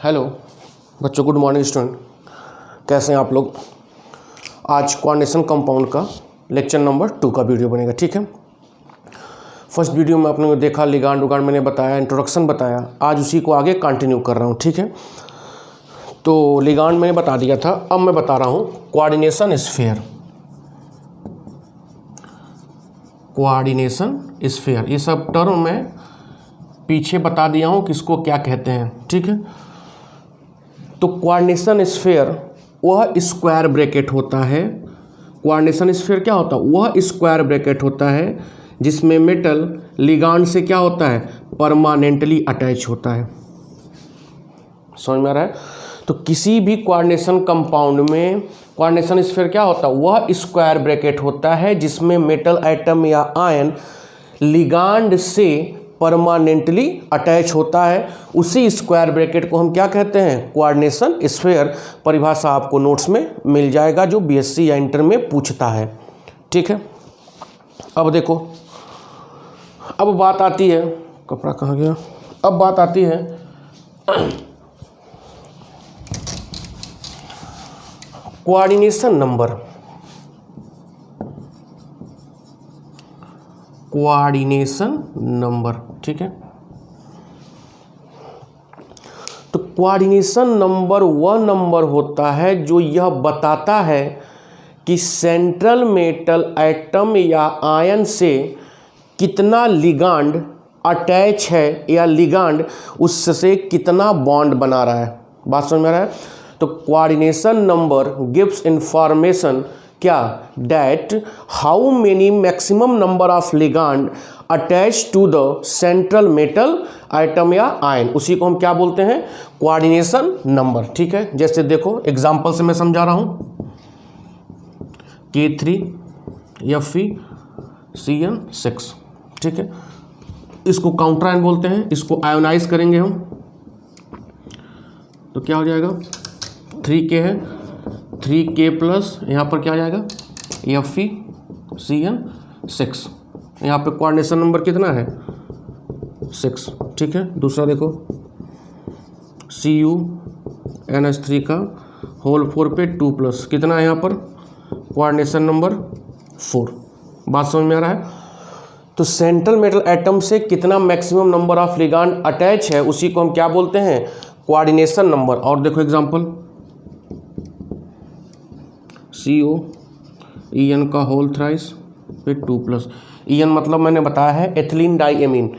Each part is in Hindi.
हेलो बच्चों, गुड मॉर्निंग स्टूडेंट। कैसे हैं आप लोग? आज कोऑर्डिनेशन कंपाउंड का लेक्चर नंबर 2 का वीडियो बनेगा। ठीक है, फर्स्ट वीडियो में आपने देखा लिगांड उगांड मैंने बताया, इंट्रोडक्शन बताया। आज उसी को आगे कंटिन्यू कर रहा हूँ। ठीक है, तो लिगांड मैंने बता दिया था, अब मैं बता रहा हूँ कोऑर्डिनेशन स्फीयर। कोऑर्डिनेशन स्फीयर ये सब टर्म मैं पीछे बता दिया हूँ किसको क्या कहते हैं। ठीक है, तो कोऑर्डिनेशन स्फीयर वह स्क्वायर ब्रैकेट होता है। कोऑर्डिनेशन स्फीयर क्या होता है? वह स्क्वायर ब्रैकेट होता है जिसमें मेटल लिगांड से क्या होता है? परमानेंटली अटैच होता है। समझ में आ रहा है? तो किसी भी कोऑर्डिनेशन कंपाउंड में कोऑर्डिनेशन स्फीयर क्या होता है? वह स्क्वायर ब्रैकेट होता है जिसमें मेटल एटम या आयन लिगांड से परमानेंटली अटैच होता है। उसी स्क्वायर ब्रैकेट को हम क्या कहते हैं? Coordination sphere. परिभाषा आपको नोट्स में मिल जाएगा जो बीएससी या इंटर में पूछता है। ठीक है, अब देखो, अब बात आती है, कपड़ा कहाँ गया? अब बात आती है कोऑर्डिनेशन नंबर। कोऑर्डिनेशन नंबर, ठीक है। तो कोऑर्डिनेशन नंबर वह नंबर होता है जो यह बताता है कि सेंट्रल मेटल एटम या आयन से कितना लिगांड अटैच है या लिगांड उससे कितना बॉन्ड बना रहा है। बात समझ में आ रहा है? तो कोऑर्डिनेशन नंबर गिव्स इंफॉर्मेशन क्या? That how many maximum number of ligand attach to the central metal item या आयन, उसी को हम क्या बोलते हैं? Coordination number. ठीक है, जैसे देखो एग्जांपल से मैं समझा रहा हूं, K3Fe(CN6). ठीक है, इसको काउंटर आयन बोलते हैं, इसको आयोनाइज करेंगे हम तो क्या हो जाएगा? 3K है, 3K प्लस यहाँ पर क्या आ जाएगा? FeCN6। यहाँ पे कोऑर्डिनेशन नंबर कितना है? 6। ठीक है, दूसरा देखो CuNH3 का होल 4 पे 2 प्लस कितना है यहाँ पर? Coordination number 4। बात समझ में आ रहा है? तो सेंट्रल मेटल एटम से कितना maximum number of ligand attach है उसी को हम क्या बोलते हैं? Coordination number. और देखो एग्जांपल, COEN का होल थ्राइस पे 2 प्लस। EN मतलब मैंने बताया है ethylene diamine.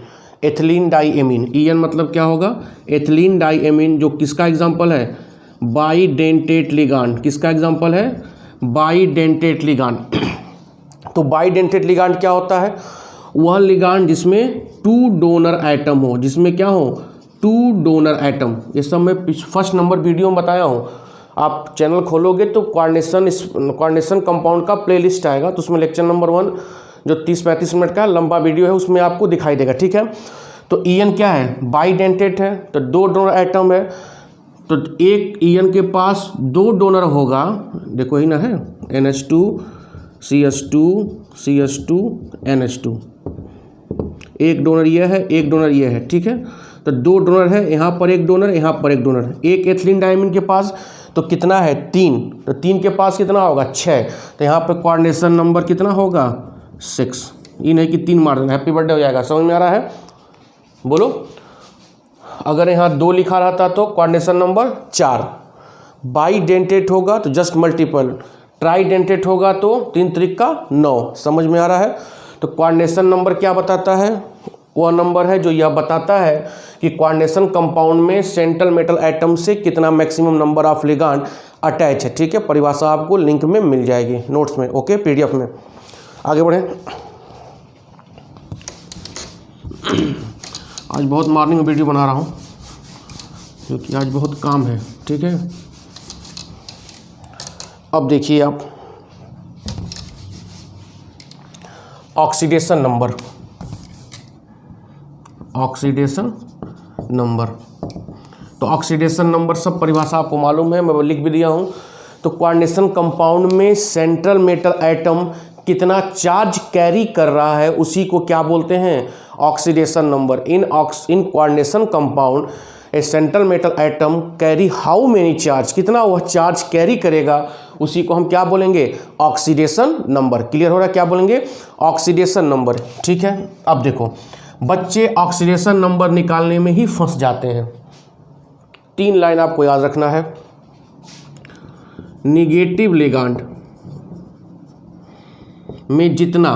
Ethylene diamine, EN मतलब क्या होगा? एथिलीन डाइएमीन, जो किसका एग्जांपल है? Bidentate ligand. किसका एग्जांपल है? Bidentate ligand. तो बाइडेंटेट लिगांड क्या होता है? वह लिगांड जिसमें 2 डोनर एटम हो। जिसमें क्या हो? 2 डोनर एटम। ये सब मैं फर्स्ट नंबर वीडियो में बताया हूँ। आप चैनल खोलोगे तो कोऑर्डिनेशन कंपाउंड का प्लेलिस्ट आएगा, तो उसमें लेक्चर नंबर 1 जो 30-35 मिनट का लंबा वीडियो है उसमें आपको दिखाई देगा। ठीक है, तो EN क्या है? बाइडेंटेट है, तो 2 डोनर एटम है, तो एक EN के पास 2 डोनर होगा। देखो ही ना है, NH2 CH2 CH2 NH2। एक डोनर ये है, एक डोनर ये है। ठीक है, तो 2 डोनर है, यहाँ पर एक डोनर, यहाँ पर एक डोनर है। एक एथिलीन डाइएमीन के पास तो कितना है? 3। तो 3 के पास कितना होगा? 6। तो यहाँ पे कोऑर्डिनेशन नंबर कितना होगा? 6। ये नहीं कि 3 मार देना, हैप्पी बर्थडे हो जाएगा। समझ में आ रहा है? बोलो, अगर यहाँ 2 लिखा रहता तो कोऑर्डिनेशन नंबर 4। बाइडेंटेट होगा तो जस्ट मल्टीपल, ट्राइडेंटेट होगा तो 3 त्रिक का 9। समझ में आ रहा है? तो कोऑर्डिनेशन नंबर क्या बताता है? वह नंबर है जो यह बताता है कि कोऑर्डिनेशन कंपाउंड में सेंट्रल मेटल एटम से कितना maximum number of ligand attach है। ठीक है, परिभाषा आपको लिंक में मिल जाएगी नोट्स में। ओके, PDF में। आगे बढ़ें। आज बहुत मॉर्निंग में वीडियो बना रहा हूँ क्योंकि आज बहुत काम है। ठीक है, अब देखिए आप ऑक्सीडेशन नंबर। ऑक्सीडेशन नंबर, तो ऑक्सीडेशन नंबर सब परिभाषा आपको मालूम है, मैं लिख भी दिया हूँ। तो कोऑर्डिनेशन कंपाउंड में सेंट्रल मेटल एटम कितना चार्ज कैरी कर रहा है उसी को क्या बोलते हैं? Oxidation number. In coordination compound A central metal atom carry how many charge, कितना वह चार्ज कैरी करेगा, उसी को हम क्या बोलेंगे, ऑक्सीडेशन नंबर। क्लियर हो रहा है, क्या बोलेंगे, ऑक्सीडेशन नंबर। ठीक है, अब देखो बच्चे ऑक्सीडेशन नंबर निकालने में ही फंस जाते हैं। 3 लाइन आपको याद रखना है। निगेटिव लिगांड में जितना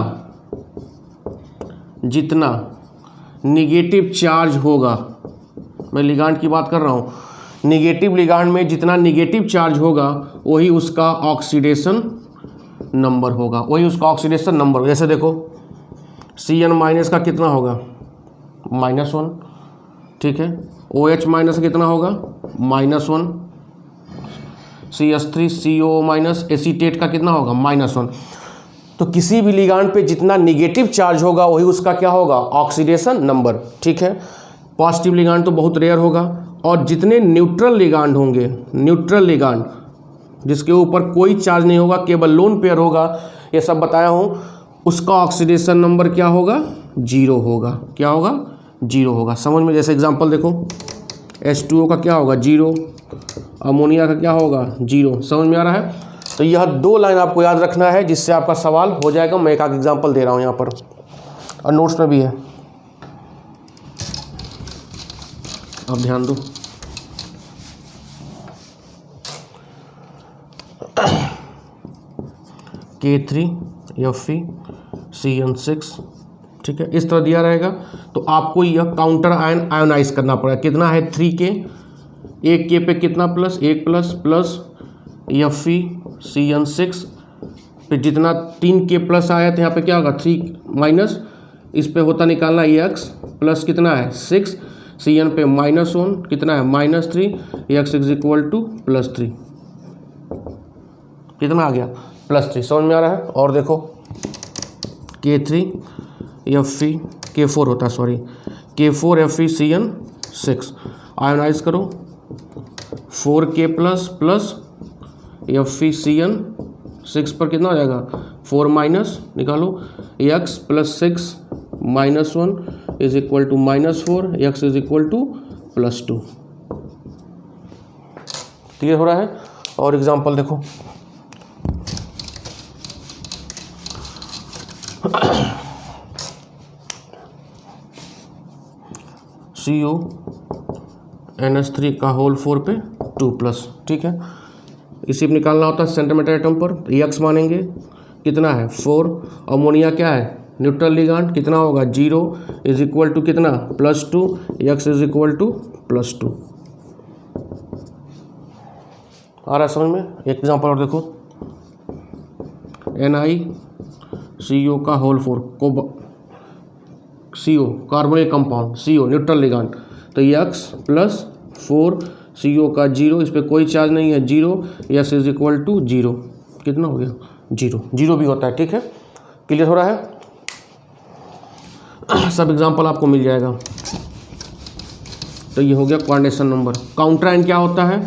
निगेटिव चार्ज होगा, मैं लिगांड की बात कर रहा हूँ, निगेटिव लिगांड में जितना निगेटिव चार्ज होगा वही उसका ऑक्सीडेशन नंबर होगा, वही उसका ऑक्सीडेशन नंबर। जैसे देखो Cn माइनस का कितना होगा, -1, ठीक है। OH माइनस कितना होगा, -1। CH3CO माइनस एसीटेट का कितना होगा, -1। तो किसी भी लिगांड पे जितना निगेटिव चार्ज होगा वही उसका क्या होगा, ऑक्सीडेशन नंबर। ठीक है, पॉजिटिव लिगांड तो बहुत रेयर होगा। और जितने न्यूट्रल लिगांड होंगे, न्यूट्रल लिगांड जिसके ऊपर कोई चार्ज नहीं होगा, केवल लोन पेयर होगा, ये सब बताया हूँ, उसका ऑक्सीडेशन नंबर क्या होगा, 0 होगा। क्या होगा, 0 होगा। समझ में, जैसे एग्जांपल देखो H2O का क्या होगा, 0, अमोनिया का क्या होगा, 0। समझ में आ रहा है। तो यह 2 लाइन आपको याद रखना है जिससे आपका सवाल हो जाएगा। मैं एक आध एग्जांपल दे रहा हूँ यहाँ पर और नोट्स में भी है, अब ध्यान दो। K3Fe(CN6), ठीक है, इस तरह दिया रहेगा। तो आपको यह काउंटर आयन आयोनाइज करना पड़ेगा। कितना है, 3K, एक K पे कितना प्लस, 1 प्लस प्लस Fe(CN6) पे जितना 3K प्लस आया तो यहाँ पे क्या होगा, 3 माइनस, इस पे होता निकालना X प्लस कितना है 6, Cn पे -1 कितना है -3, X इज इक्वल टू +3, कितना आ गया, +3। समझ में आ रहा है। और देखो K4 होता है, सॉरी, K4Fe(CN6) आयोनाइज करो, 4K प्लस प्लस Fe(CN6) पर कितना हो जाएगा, 4 माइनस निकालो, X plus 6 -1 is equal to -4, X is equal to +2। Clear हो रहा है। और एग्जांपल देखो, CONH3 का होल 4 पे 2+, ठीक है। इसी पे निकालना होता है सेंटीमीटर एटम पर, X मानेंगे, कितना है 4, अमोनिया क्या है, न्यूट्रल लिगांड, कितना होगा 0 इज इक्वल टू कितना +2, X इज इक्वल टू +2। आ रहा है समझ में। एक एग्जांपल और देखो, NiCO का होल 4 को CO carbonic compound, CO neutral ligand, तो X प्लस 4 CO का 0, इस पर कोई चार्ज नहीं है 0, X इज इक्वल टू 0, कितना हो गया 0 भी होता है। ठीक है, क्लियर हो रहा है। सब एग्जांपल आपको मिल जाएगा। तो ये हो गया कोऑर्डिनेशन नंबर। काउंटर आयन क्या होता है,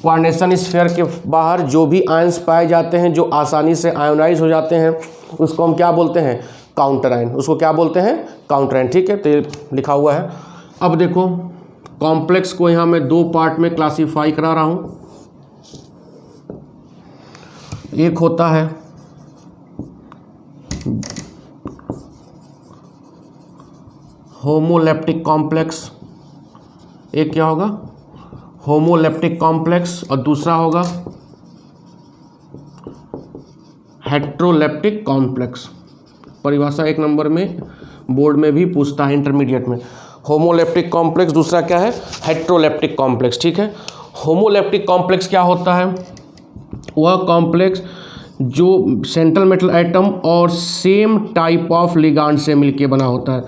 कोऑर्डिनेशन स्फीयर के बाहर जो भी आयंस पाए जाते हैं जो आसानी से आयोनाइज हो जाते हैं उसको हम क्या बोलते हैं, काउंटर आयन। उसको क्या बोलते हैं, काउंटर आयन। ठीक है, तो ये लिखा हुआ है। अब देखो कॉम्प्लेक्स को यहाँ मैं 2 पार्ट में क्लासीफाई करा रहा हूँ। एक होता है होमोलेप्टिक कॉम्प्लेक्स, एक क्या होगा होमोलेप्टिक कॉम्प्लेक्स, और दूसरा होगा हेट्रोलेप्टिक कॉम्प्लेक्स। परिभाषा 1 नंबर में बोर्ड में भी पूछता है, इंटरमीडिएट में। होमोलेप्टिक कॉम्प्लेक्स, दूसरा क्या है हेट्रोलेप्टिक कॉम्प्लेक्स। ठीक है, होमोलेप्टिक कॉम्प्लेक्स क्या होता है, वह कॉम्प्लेक्स जो सेंट्रल मेटल एटम और सेम टाइप ऑफ लिगांड से मिलके बना होता है।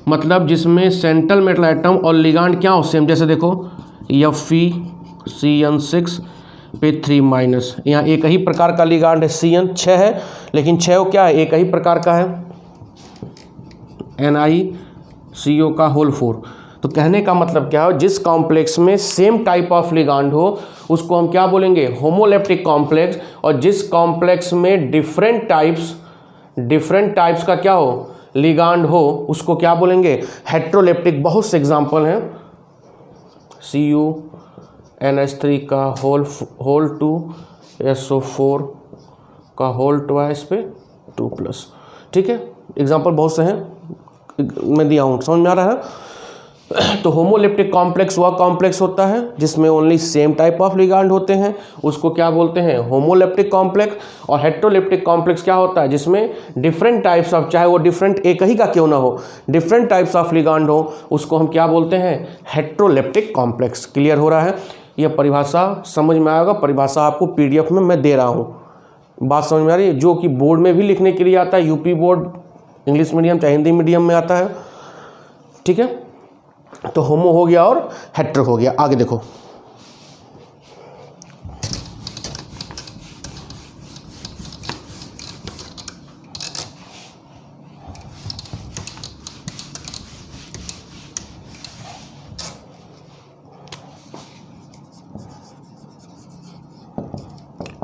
मतलब जिसमें सेंट्रल मेटल एटम और लिगांड क्या हो, सेम। जैसे देखो Fe(CN6) पे 3-, यहाँ एक ही प्रकार का लिगांड है, Cn 6 है, लेकिन 6 क्या है, एक ही प्रकार का है, NiCO का होल 4। तो कहने का मतलब क्या है, जिस कॉम्प्लेक्स में सेम टाइप ऑफ लिगांड हो उसको हम क्या बोलेंगे, होमोलेप्टिक कॉम्प्लेक्स। और जिस कॉम्प्लेक्स में डिफरेंट टाइप्स का क्या हो, लिगांड हो, उसको क्या बोलेंगे, हेट्रोलेप्टिक। बहुत से एग्जांपल हैं, CuNH3 का होल 2 SO4 का होल ट्वाइस पे 2+। ठीक है, एग्जाम्पल बहुत से हैं मैं दिया हूँ, समझ में आ रहा है। तो होमोलिप्टिक कॉम्प्लेक्स वह कॉम्प्लेक्स होता है जिसमें only same type of ligand होते हैं, उसको क्या बोलते हैं, होमोलिप्टिक कॉम्प्लेक्स। और हेट्रोलिप्टिक कॉम्प्लेक्स क्या होता है, जिसमें डिफरेंट टाइप्स ऑफ, चाहे वो डिफरेंट एक ही का क्यों ना हो, डिफरेंट टाइप्स ऑफ लिगांड हो, उसको हम क्या बोलते हैं, हेट्रोलिप्टिक कॉम्प्लेक्स। क्लियर हो रहा है, यह परिभाषा समझ में आएगा, परिभाषा आपको PDF में मैं दे रहा हूँ, बात समझ में आ रही है, जो कि बोर्ड में भी लिखने के लिए आता है, यूपी बोर्ड इंग्लिश मीडियम चाहे हिंदी मीडियम में आता है। ठीक है, तो होमो हो गया और हेट्रो हो गया। आगे देखो,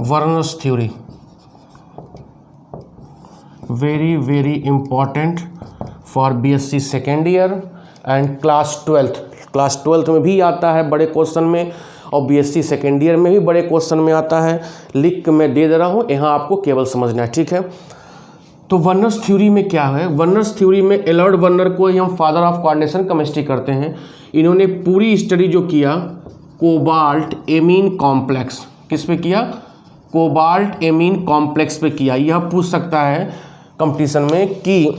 Werner's theory, very very important for BSc second year and class 12th में भी आता है बड़े क्वेश्चन में, और BSc सेकेंड ईयर में भी बड़े क्वेश्चन में आता है। लिख के मैं दे रहा हूँ, यहाँ आपको केवल समझना है। ठीक है, तो वर्नर्स थ्योरी में क्या है, वर्नर्स थ्योरी में एलॉर्ड वर्नर को ही हम फादर ऑफ कोऑर्डिनेशन केमिस्ट्री करते हैं। इन्होंने पूरी स्टडी जो किया कोबाल्ट एमीन कॉम्प्लेक्स, किस पे किया, कोबाल्ट एमीन कॉम्प्लेक्स पे किया। यह पूछ सकता है कंपटीशन में कि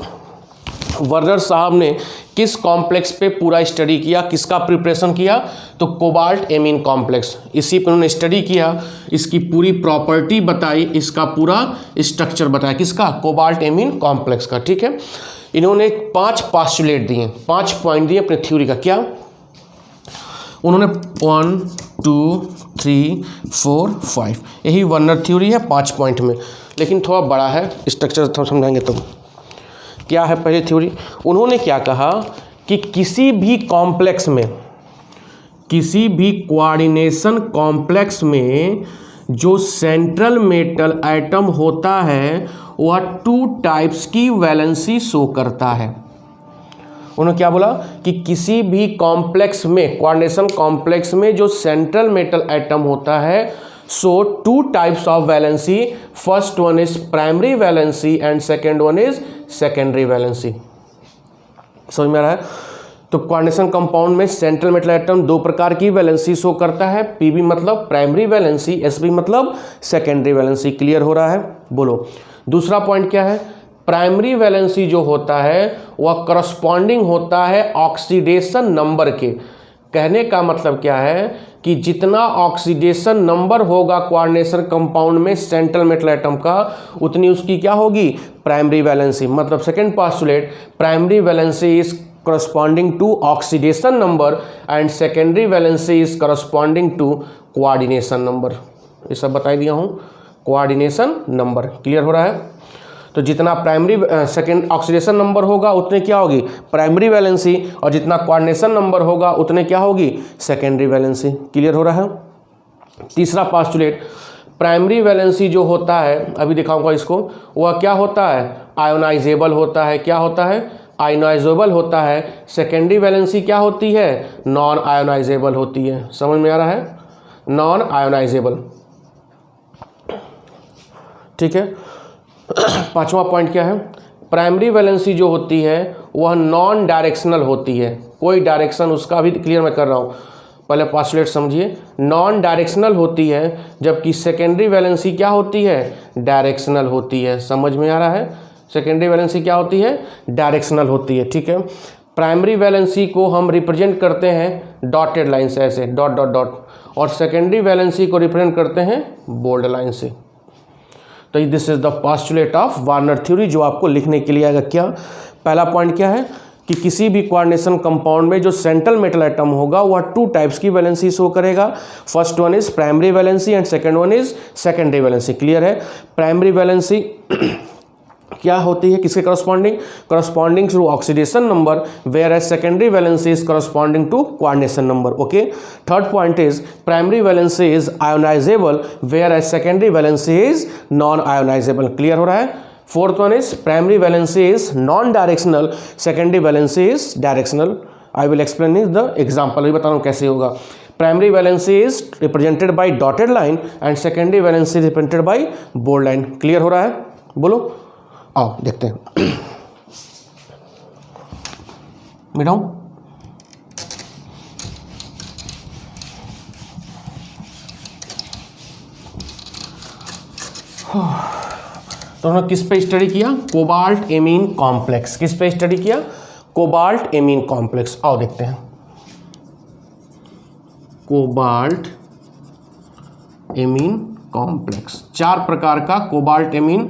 वर्नर साहब ने किस कॉम्प्लेक्स पे पूरा स्टडी किया, किसका प्रिपरेशन किया, तो कोबाल्ट एमीन कॉम्प्लेक्स, इसी पर उन्होंने स्टडी किया, इसकी पूरी प्रॉपर्टी बताई, इसका पूरा स्ट्रक्चर बताया, किसका, कोबाल्ट एमीन कॉम्प्लेक्स का। ठीक है, इन्होंने 5 पास्टुलेट दिए, 5 पॉइंट दिए अपने थ्योरी का। क्या उन्होंने 1 2 3 4 5, यही वर्नर थ्योरी है 5 पॉइंट में, लेकिन थोड़ा बड़ा है, स्ट्रक्चर थोड़ा समझाएंगे तो। क्या है पहले थ्योरी, उन्होंने क्या कहा कि किसी भी कॉम्प्लेक्स में, किसी भी कोऑर्डिनेशन कॉम्प्लेक्स में जो सेंट्रल मेटल एटम होता है वह 2 टाइप्स की वैलेंसी शो करता है। उन्होंने क्या बोला कि किसी भी कॉम्प्लेक्स में, कोऑर्डिनेशन कॉम्प्लेक्स में जो सेंट्रल मेटल एटम होता है, so 2 types of valency, first one is primary valency and second one is secondary valency। समझ में आ रहा है, तो कोऑर्डिनेशन कंपाउंड में सेंट्रल मेटल एटम 2 प्रकार की वैलेंसी शो करता है, PB मतलब प्राइमरी वैलेंसी, SB मतलब सेकेंडरी वैलेंसी। क्लियर हो रहा है, बोलो दूसरा पॉइंट क्या है, प्राइमरी वैलेंसी जो होता है वह करस्पॉन्डिंग होता है ऑक्सीडेशन नंबर के। कहने का मतलब क्या है कि जितना ऑक्सीडेशन नंबर होगा कोऑर्डिनेशन कंपाउंड में सेंट्रल मेटल एटम का, उतनी उसकी क्या होगी, प्राइमरी वैलेंसी। मतलब second postulate, primary valency is corresponding to oxidation number and secondary valency is corresponding to coordination number। ये सब बता दिया हूँ, कोऑर्डिनेशन नंबर। क्लियर हो रहा है, तो जितना प्राइमरी सेकेंड ऑक्सीडेशन नंबर होगा उतने क्या होगी, प्राइमरी वैलेंसी, और जितना कोऑर्डिनेशन नंबर होगा उतने क्या होगी, सेकेंडरी वैलेंसी। क्लियर हो रहा है। तीसरा पोस्टुलेट, प्राइमरी वैलेंसी जो होता है, अभी दिखाऊंगा इसको, वह क्या होता है, आयोनाइजेबल होता है। क्या होता है, आयोनाइजेबल होता है। सेकेंडरी वैलेंसी क्या होती है, नॉन आयोनाइजेबल होती है। समझ में आ रहा है, नॉन आयोनाइजेबल। ठीक है, पांचवा पॉइंट क्या है, प्राइमरी वैलेंसी जो होती है वह नॉन डायरेक्शनल होती है, कोई डायरेक्शन उसका भी क्लियर मैं कर रहा हूँ, पहले पोस्टुलेट समझिए, नॉन डायरेक्शनल होती है, जबकि सेकेंडरी वैलेंसी क्या होती है, डायरेक्शनल होती है। समझ में आ रहा है, सेकेंडरी वैलेंसी क्या होती है, डायरेक्शनल होती है। ठीक है, प्राइमरी वैलेंसी को हम रिप्रेजेंट करते हैं डॉटेड लाइन से, ऐसे डॉट डॉट डॉट, और सेकेंडरी वैलेंसी को रिप्रेजेंट करते हैं बोल्ड लाइन से। तो this is the postulate of Warner theory, जो आपको लिखने के लिए आएगा। क्या पहला पॉइंट क्या है कि किसी भी कोऑर्डिनेशन कंपाउंड में जो सेंट्रल मेटल एटम होगा वह 2 टाइप्स की वैलेंसी शो करेगा। First one is primary valency and second one is secondary valency. Clear है, प्राइमरी वैलेंसी क्या होती है, किसके corresponding to oxidation number, where as secondary valency is corresponding to coordination number. Okay, third point is primary valency is ionisable, where as secondary valency is non ionisable. Clear हो रहा है। Fourth one is primary valency is non directional, secondary valency is directional. I will explain is the example, अभी बता रहा हूँ कैसे होगा। Primary valency is represented by dotted line and secondary valency represented by bold line. Clear हो रहा है? बोलो, आओ देखते हैं। मिटाऊं? तो हमने किस पे स्टडी किया? Cobalt amine complex. किस पे स्टडी किया? Cobalt amine complex. आओ देखते हैं। कोबाल्ट एमीन कॉम्प्लेक्स, 4 प्रकार का कोबाल्ट एमीन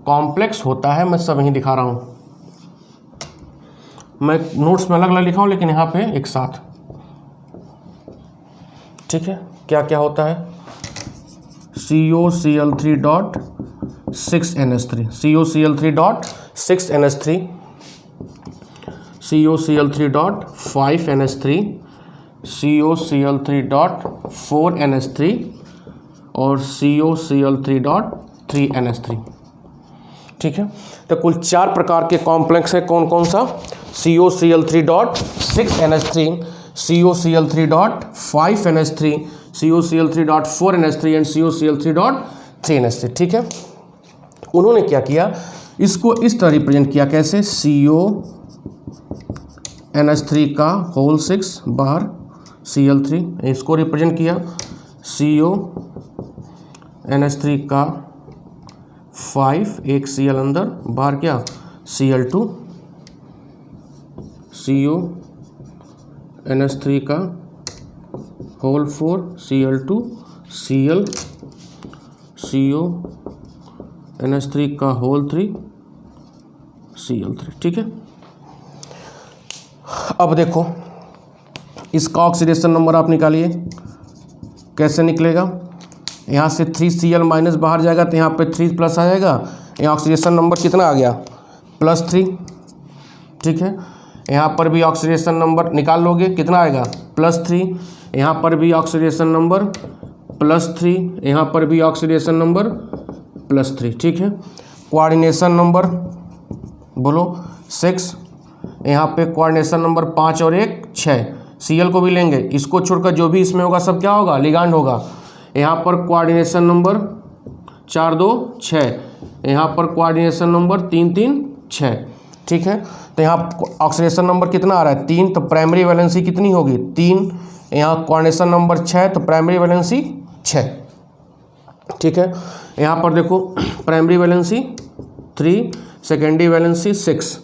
कॉम्प्लेक्स होता है। मैं सब यहीं दिखा रहा हूं, मैं नोट्स में अलग अलग लिखा हूं लेकिन यहां पे एक साथ। ठीक है, क्या क्या होता है? COCl3.6NH3, COCl3.6NH3, COCl3.5NH3, COCl3.4NH3 और COCl3.3NH3। ठीक है, तो कुल 4 प्रकार के कॉम्प्लेक्स है। कौन कौन सा? COCl3.6NH3, COCl3.5NH3, COCl3.4NH3 and COCl3.3NH3। ठीक है, उन्होंने क्या किया, इसको इस तरह रिप्रेजेंट किया। कैसे? CONH3 का होल 6 बाहर Cl3, इसको रिप्रेजेंट किया। CONH3 का 5, एक Cl अंदर, बाहर क्या? Cl2, CONH3 का होल 4 Cl2, Cl, CONH3 का होल 3 Cl3। ठीक है, अब देखो इसका ऑक्सीडेशन नंबर आप निकालिए। कैसे निकलेगा? यहाँ से 3Cl माइनस बाहर जाएगा तो यहाँ पे 3 प्लस आ जाएगा। यहाँ ऑक्सीडेशन नंबर कितना आ गया? +3। ठीक है, यहाँ पर भी ऑक्सीडेशन नंबर निकाल लोगे, कितना आएगा? +3। यहाँ पर भी ऑक्सीडेशन नंबर +3, यहाँ पर भी ऑक्सीडेशन नंबर +3। ठीक है, कोऑर्डिनेशन नंबर बोलो 6, यहाँ पे कोऑर्डिनेशन नंबर 5 और 1 6। Cl को भी लेंगे, इसको छोड़कर जो भी इसमें होगा सब क्या होगा? लिगांड होगा। यहाँ पर कोऑर्डिनेशन नंबर 4 2 6, यहाँ पर कोऑर्डिनेशन नंबर 3 3 6। ठीक है, तो यहाँ ऑक्सीडेशन नंबर कितना आ रहा है? 3, तो प्राइमरी वैलेंसी कितनी होगी? 3। यहाँ कोऑर्डिनेशन नंबर 6, तो प्राइमरी वैलेंसी 6। ठीक है, यहाँ पर देखो primary valency 3, secondary valency 6,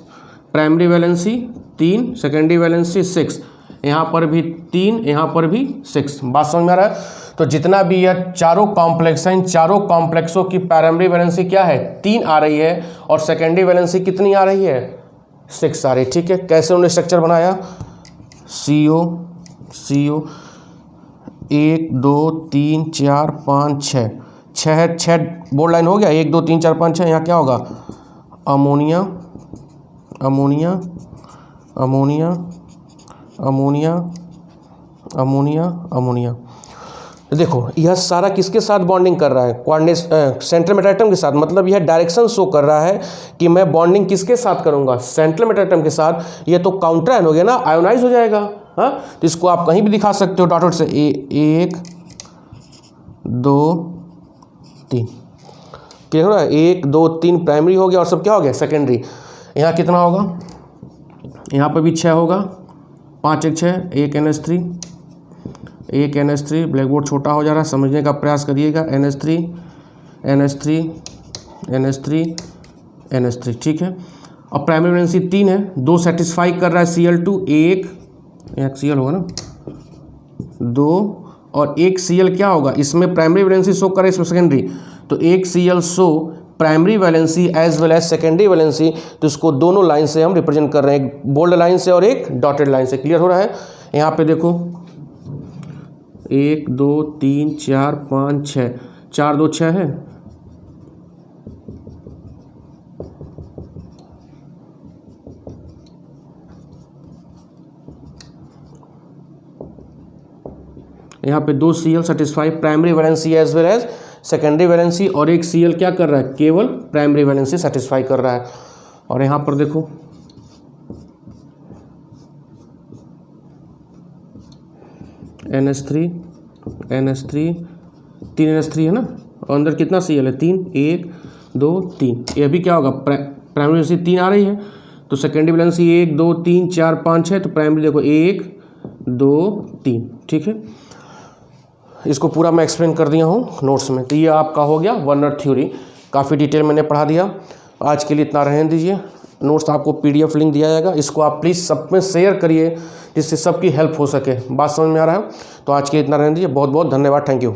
primary valency 3, secondary valency 6, यहाँ पर भी 3, यहाँ पर भी 6। बात समझ में आ रहा है? तो जितना भी यह चारों कॉम्प्लेक्स हैं, इन चारों कॉम्प्लेक्सों की प्राइमरी वैलेंसी क्या है? 3 आ रही है और सेकेंडरी वैलेंसी कितनी आ रही है? 6 आ रही है। ठीक है, कैसे उन्होंने स्ट्रक्चर बनाया? CO 1 2 3 4 5 6, 6 बोल्ड लाइन हो गया। 1 2 3 4 5 6। यहाँ क्या होगा? Ammonia ammonia ammonia ammonia ammonia ammonia. देखो यह सारा किसके साथ बॉन्डिंग कर रहा है? कोऑर्डिनेट सेंट्रल मेटल एटम के साथ। मतलब यह डायरेक्शन शो कर रहा है कि मैं बॉन्डिंग किसके साथ करूंगा? सेंट्रल मेटल एटम के साथ। यह तो काउंटर आयन हो गया ना, आयोनाइज हो जाएगा। हाँ, तो इसको आप कहीं भी दिखा सकते हो डॉट से। 1 2 3 क्लियर हो रहा है? 1 2 3 प्राइमरी हो गया और सब क्या हो गया? सेकेंडरी। यहाँ कितना होगा? यहाँ पर भी 6 होगा। 5 1 6, 1 NH3, 1 NH3। ब्लैक बोर्ड छोटा हो जा रहा है, समझने का प्रयास करिएगा। NH3 NH3 NH3 NH3। ठीक है, अब प्राइमरी वैलेंसी 3 है, 2 सेटिस्फाई कर रहा है Cl2, 1 Cl होगा ना, 2 और 1 Cl क्या होगा? इसमें प्राइमरी वैलेंसी शो कर रहा है, इसमें सेकेंडरी। तो 1 Cl show primary valency as well as secondary valency. तो इसको दोनों लाइन से हम रिप्रेजेंट कर रहे हैं, एक बोल्ड लाइन से और एक डॉटेड लाइन से। क्लियर हो रहा है? यहाँ पे देखो 1 2 3 4 5 6, 4 2 6 है। यहाँ पे 2 Cl satisfy primary valency as well as secondary valency, और 1 Cl क्या कर रहा है? केवल प्राइमरी वैलेंसी सेटिस्फाई कर रहा है। और यहाँ पर देखो NH3 3 NH3 है ना, और अंदर कितना Cl है 3, 1 2 3। ये भी क्या होगा, प्राइमरी वैलेंसी 3 आ रही है तो सेकेंडरी वैलेंसी 1 2 3 4 5 है, तो प्राइमरी देखो 1 2 3। ठीक है, इसको पूरा मैं एक्सप्लेन कर दिया हूँ नोट्स में। तो ये आपका हो गया वर्नर थ्योरी, काफ़ी डिटेल मैंने पढ़ा दिया। आज के लिए इतना रहने दीजिए। नोट्स आपको PDF लिंक दिया जाएगा, इसको आप प्लीज़ सब में शेयर करिए जिससे सबकी हेल्प हो सके। बात समझ में आ रहा है? तो आज के लिए इतना रहने दीजिए। बहुत बहुत धन्यवाद, थैंक यू।